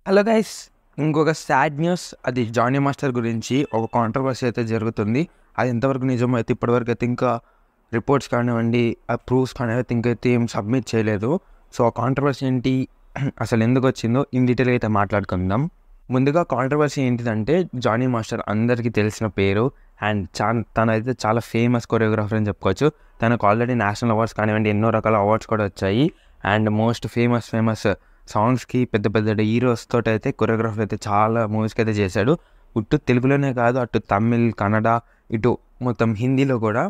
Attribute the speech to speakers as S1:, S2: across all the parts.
S1: Hello guys, ఇంకొక sad news. అది Johnny master గురించి ఒక కాంట్రవర్సీ అయితే జరుగుతుంది. అది ఎంతవరకు నిజమో అయితే ఇప్పటివరకు అయితే ఇంకా రిపోర్ట్స్ కానివ్వండి, ఆ ప్రూఫ్స్ కానివ్వండి ఇంకైతే ఏం సబ్మిట్ చేయలేదు. సో ఆ కాంట్రవర్సీ ఏంటి, అసలు ఎందుకు వచ్చిందో ఇన్ డీటెయిల్గా అయితే మాట్లాడుకుందాం. ముందుగా కాంట్రవర్సీ ఏంటిదంటే, జానీ మాస్టర్ అందరికీ తెలిసిన పేరు అండ్ తనైతే చాలా ఫేమస్ కొరియోగ్రాఫర్ అని చెప్పుకోవచ్చు. తనకు ఆల్రెడీ నేషనల్ అవార్డ్స్ కానివ్వండి ఎన్నో రకాల అవార్డ్స్ కూడా వచ్చాయి. అండ్ మోస్ట్ ఫేమస్ సాంగ్స్కి పెద్ద పెద్ద హీరోస్ తోటి అయితే కొరియోగ్రాఫర్ అయితే చాలా మూవీస్కి అయితే చేశాడు. ఇటు తెలుగులోనే కాదు, అటు తమిళ్, కన్నడ, ఇటు మొత్తం హిందీలో కూడా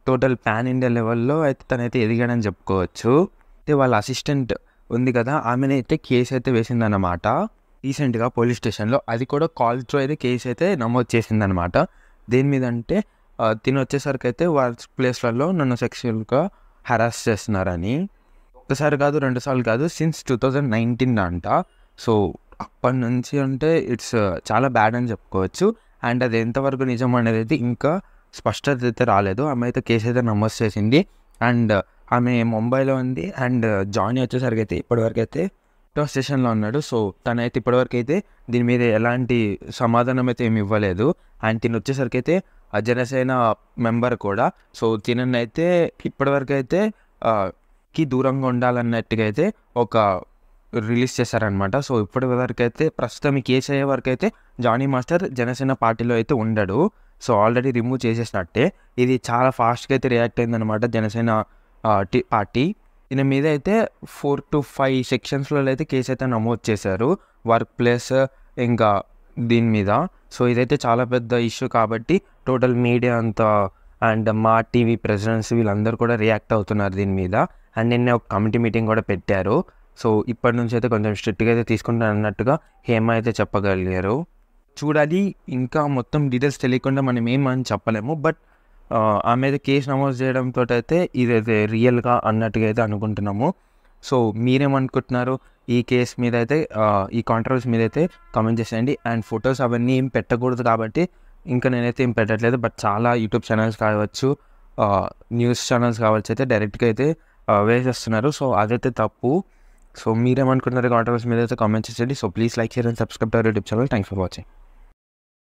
S1: టోటల్ పాన్ ఇండియా లెవెల్లో అయితే తనైతే ఎదిగాడని చెప్పుకోవచ్చు. అయితే వాళ్ళ అసిస్టెంట్ ఉంది కదా, ఆమెనైతే కేసు అయితే వేసిందన్నమాట రీసెంట్గా పోలీస్ స్టేషన్లో. అది కూడా కాల్ త్రూ అయితే కేసు అయితే నమోదు చేసిందనమాట. దేని మీద అంటే తిని వచ్చేసరికి అయితే వర్క్ ప్లేస్లలో నన్ను సెక్షువల్గా హరాస్ చేస్తున్నారని. ఒకసారి కాదు, రెండుసార్లు కాదు, సిన్స్ 2019 అంట. సో అప్పటి నుంచి అంటే ఇట్స్ చాలా బ్యాడ్ అని చెప్పుకోవచ్చు. అండ్ అది ఎంతవరకు నిజం అనేది అయితే ఇంకా స్పష్టత అయితే రాలేదు. ఆమె అయితే కేసు అయితే నమోదు చేసింది అండ్ ఆమె ముంబైలో ఉంది. అండ్ జానీ వచ్చేసరికి అయితే ఇప్పటివరకు అయితే మెట్రో స్టేషన్లో ఉన్నాడు. సో తనైతే ఇప్పటివరకు అయితే దీని మీద ఎలాంటి సమాధానం అయితే ఏమి ఇవ్వలేదు. అండ్ తిని వచ్చేసరికి అయితే జనసేన మెంబర్ కూడా. సో తినైతే ఇప్పటివరకు అయితే కి దూరంగా ఉండాలన్నట్టుగా అయితే ఒక రిలీజ్ చేశారనమాట. సో ఇప్పటి వరకు అయితే ప్రస్తుతం ఈ కేసు అయ్యే వరకు అయితే జానీ మాస్టర్ జనసేన పార్టీలో అయితే ఉండడు. సో ఆల్రెడీ రిమూవ్ చేసేసినట్టే. ఇది చాలా ఫాస్ట్గా అయితే రియాక్ట్ అయిందనమాట జనసేన పార్టీ. దీని మీద అయితే 4 to 5 సెక్షన్స్లో అయితే కేసు అయితే నమోదు చేశారు, వర్క్ ప్లేస్ ఇంకా దీని మీద. సో ఇదైతే చాలా పెద్ద ఇష్యూ కాబట్టి టోటల్ మీడియా అంతా అండ్ మా టీవీ ప్రెసిడెంట్స్ వీళ్ళందరూ కూడా రియాక్ట్ అవుతున్నారు దీని మీద. అండ్ నిన్న ఒక కమిటీ మీటింగ్ కూడా పెట్టారు. సో ఇప్పటి నుంచి అయితే కొంచెం స్ట్రిక్ట్గా అయితే తీసుకుంటాను అన్నట్టుగా హేమ అయితే చెప్పగలిగారు. చూడాలి, ఇంకా మొత్తం డీటెయిల్స్ తెలియకుండా మనం ఏమని చెప్పలేము. బట్ ఆమె అయితే కేసు నమోదు చేయడంతో అయితే ఇదైతే రియల్గా అన్నట్టుగా అయితే అనుకుంటున్నాము. సో మీరేమనుకుంటున్నారు ఈ కేసు మీద అయితే, ఈ కాంట్రవర్సీ మీద అయితే కామెంట్ చేసేయండి. అండ్ ఫొటోస్ అవన్నీ ఏం పెట్టకూడదు కాబట్టి ఇంకా నేనైతే ఏం పెట్టట్లేదు. బట్ చాలా యూట్యూబ్ ఛానల్స్ కావచ్చు, న్యూస్ ఛానల్స్ కావచ్చు అయితే డైరెక్ట్గా అయితే వేసేస్తున్నారు. సో అదైతే తప్పు. సో మీరేమనుకుంటున్నారు కాంట్రవర్సీ మీద అయితే కామెంట్ చేసేయండి. So please like, share and subscribe to our YouTube channel. Thanks for watching.